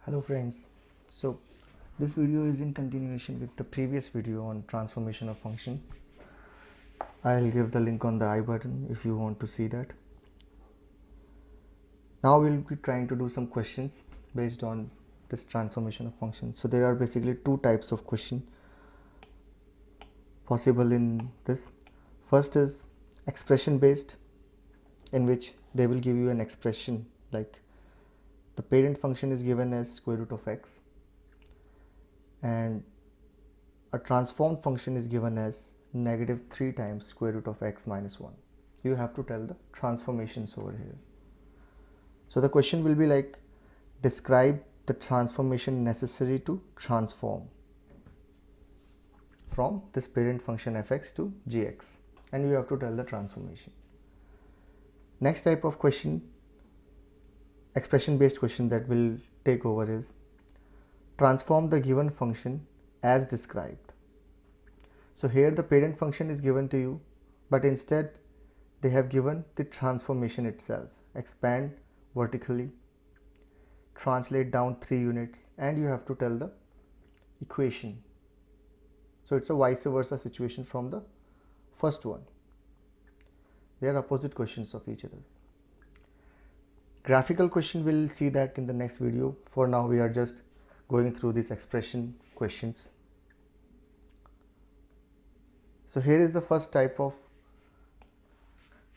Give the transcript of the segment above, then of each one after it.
Hello friends, so this video is in continuation with the previous video on transformation of function. I'll give the link on the I button if you want to see that. Now we'll be trying to do some questions based on this transformation of function. So there are basically two types of question possible in this. First is expression based, in which they will give you an expression like the parent function is given as square root of x and a transformed function is given as negative 3 times square root of x minus 1. You have to tell the transformations over here. So the question will be like, describe the transformation necessary to transform from this parent function fx to gx, and you have to tell the transformation. Next type of question, expression based question that will take over is transform the given function as described. So here the parent function is given to you, but instead they have given the transformation itself. Expand vertically, translate down 3 units, and you have to tell the equation. So it's a vice versa situation from the first one. They are opposite questions of each other. Graphical question, we'll see that in the next video. For now we are just going through these expression questions. So here is the first type of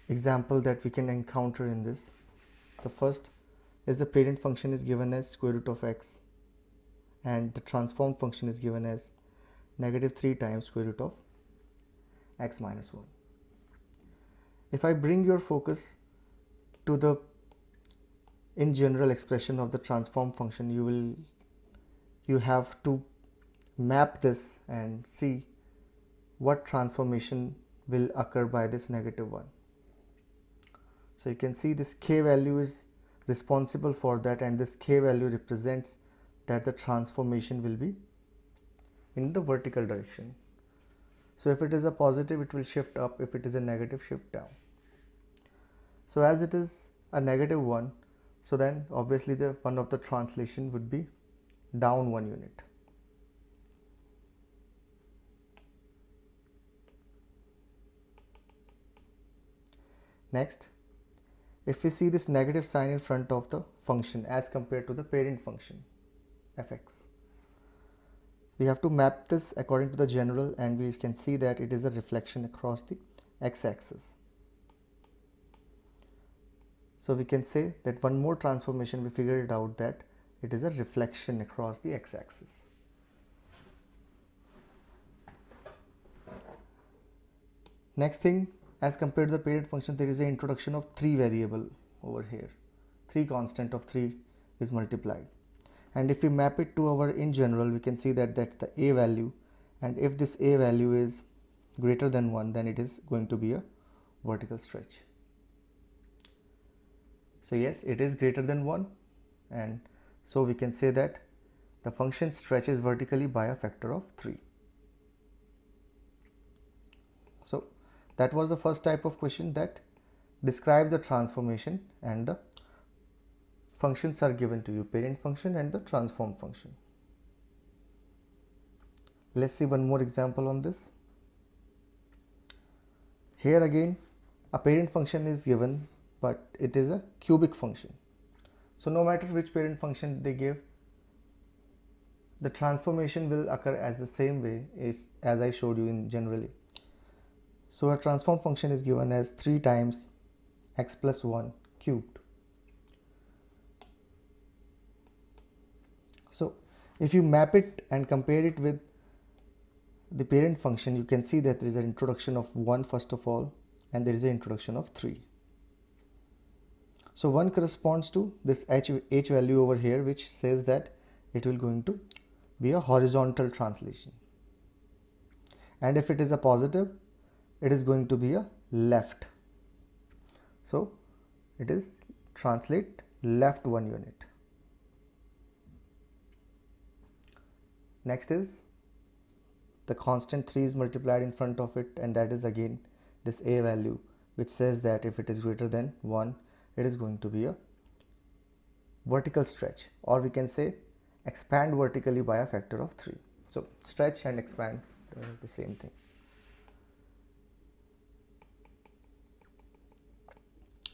example that we can encounter in this. The first is the parent function is given as square root of x and the transformed function is given as negative 3 times square root of x minus 1. If I bring your focus to the in general expression of the transform function, you have to map this and see what transformation will occur by this negative 1. So you can see this k value is responsible for that, and this k value represents that the transformation will be in the vertical direction. So if it is a positive, it will shift up. If it is a negative, shift down. So as it is a negative 1, so then obviously the one of the translation would be down 1 unit. Next, if we see this negative sign in front of the function as compared to the parent function fx, we have to map this according to the general, and we can see that it is a reflection across the x-axis. So we can say that one more transformation, we figured out that it is a reflection across the x-axis. Next thing, as compared to the parent function, there is an introduction of 3 variable over here. 3 constant of 3 is multiplied. And if we map it to our in general, we can see that that's the a value. And if this a value is greater than 1, then it is going to be a vertical stretch. So yes, it is greater than 1, and so we can say that the function stretches vertically by a factor of 3. So that was the first type of question, that describe the transformation, and the functions are given to you, parent function and the transform function. Let's see one more example on this. Here again a parent function is given, but it is a cubic function. So no matter which parent function they give, the transformation will occur as the same way as I showed you in generally. So a transform function is given as 3 times x plus 1 cubed. So if you map it and compare it with the parent function, you can see that there is an introduction of 1 first of all, and there is an introduction of 3. So 1 corresponds to this h value over here, which says that it will going to be a horizontal translation, and if it is a positive, it is going to be a left. So it is translate left 1 unit. Next is the constant 3 is multiplied in front of it, and that is again this a value, which says that if it is greater than 1, it is going to be a vertical stretch, or we can say expand vertically by a factor of 3. So stretch and expand, the same thing.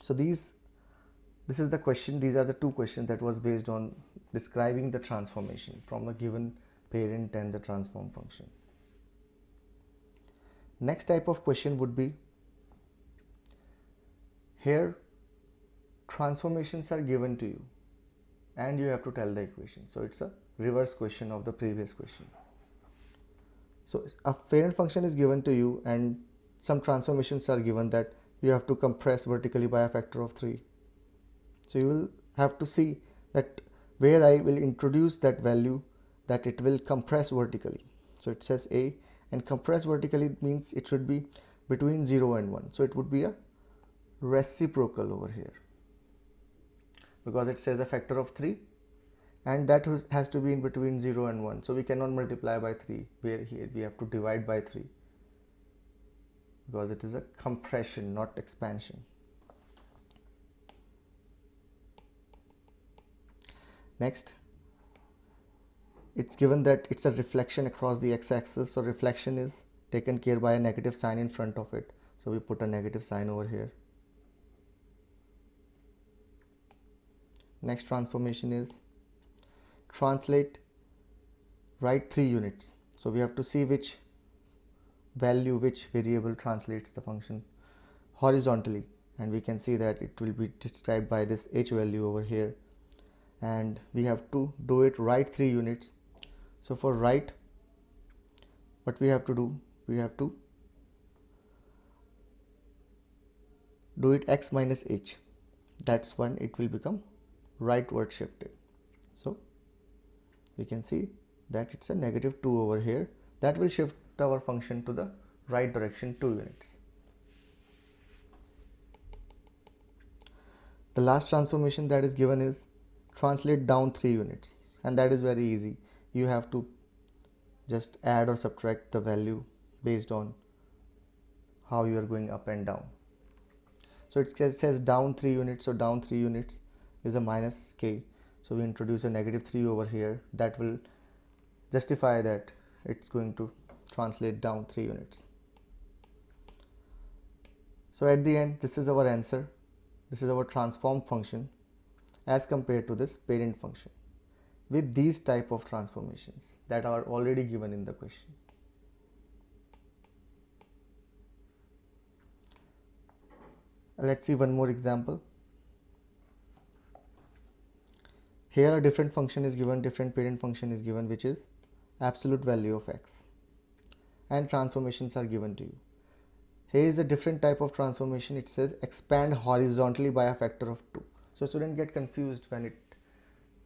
So this is the question, these are the two questions that was based on describing the transformation from a given parent and the transform function. Next type of question would be, here transformations are given to you and you have to tell the equation. So it's a reverse question of the previous question. So a parent function is given to you and some transformations are given that you have to compress vertically by a factor of 3. So you will have to see that where I will introduce that value that it will compress vertically. So it says A, and compress vertically means it should be between 0 and 1. So it would be a reciprocal over here, because it says a factor of 3 and that has to be in between 0 and 1. So we cannot multiply by 3, where here we have to divide by 3, because it is a compression, not expansion. Next, it's given that it's a reflection across the x-axis, so reflection is taken care by a negative sign in front of it. So we put a negative sign over here. Next transformation is translate right 3 units. So we have to see which value, which variable translates the function horizontally, and we can see that it will be described by this h value over here, and we have to do it right 3 units. So for right, what we have to do, we have to do it x minus h. That's when it will become rightward shifted. So we can see that it's a negative 2 over here. That will shift our function to the right direction 2 units. The last transformation that is given is translate down 3 units, and that is very easy. You have to just add or subtract the value based on how you are going up and down. So it says down 3 units, so down 3 units is a minus k. So we introduce a negative 3 over here. That will justify that it's going to translate down 3 units. So at the end, this is our answer. This is our transform function as compared to this parent function with these type of transformations that are already given in the question. Let's see one more example. Here a different function is given, different parent function is given, which is absolute value of x, and transformations are given to you. Here is a different type of transformation. It says expand horizontally by a factor of 2. So student get confused when it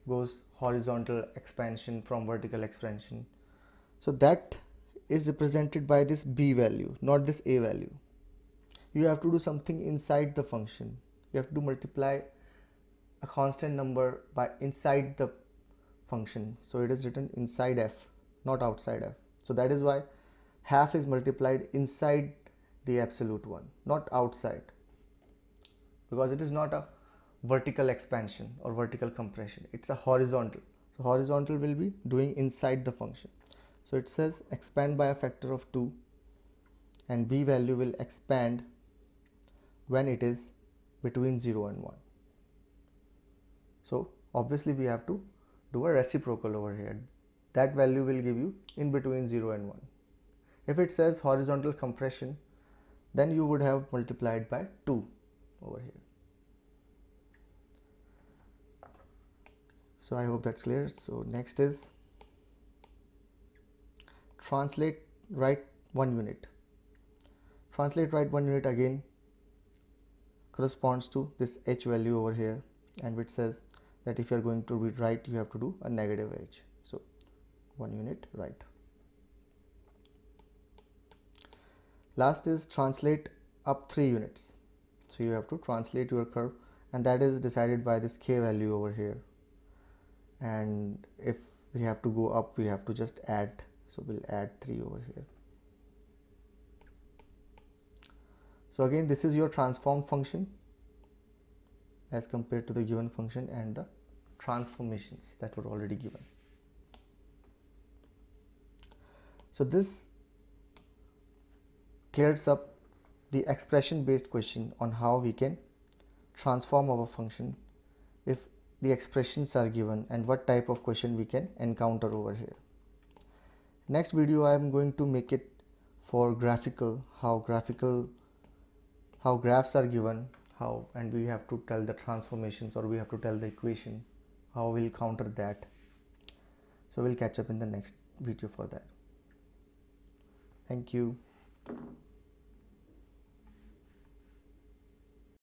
goes horizontal expansion from vertical expansion. So that is represented by this b value, not this a value. You have to do something inside the function. You have to multiply a constant number by inside the function. So it is written inside f, not outside f. So that is why half is multiplied inside the absolute one, not outside, because it is not a vertical expansion or vertical compression, it's a horizontal. So horizontal will be doing inside the function. So it says expand by a factor of 2, and b value will expand when it is between 0 and 1. So obviously we have to do a reciprocal over here. That value will give you in between 0 and 1. If it says horizontal compression, then you would have multiplied by 2 over here. So I hope that's clear. So next is translate right 1 unit. Translate right 1 unit again corresponds to this h value over here, and which says that if you are going to read right, you have to do a negative h. So 1 unit right. Last is translate up 3 units. So you have to translate your curve, and that is decided by this k value over here. And if we have to go up, we have to just add. So we'll add 3 over here. So again, this is your transform function as compared to the given function and the transformations that were already given. So this clears up the expression based question on how we can transform our function if the expressions are given and what type of question we can encounter over here. Next video I am going to make it for graphical, how graphs are given, and we have to tell the transformations or we have to tell the equation, how we'll counter that. So we'll catch up in the next video for that. Thank you.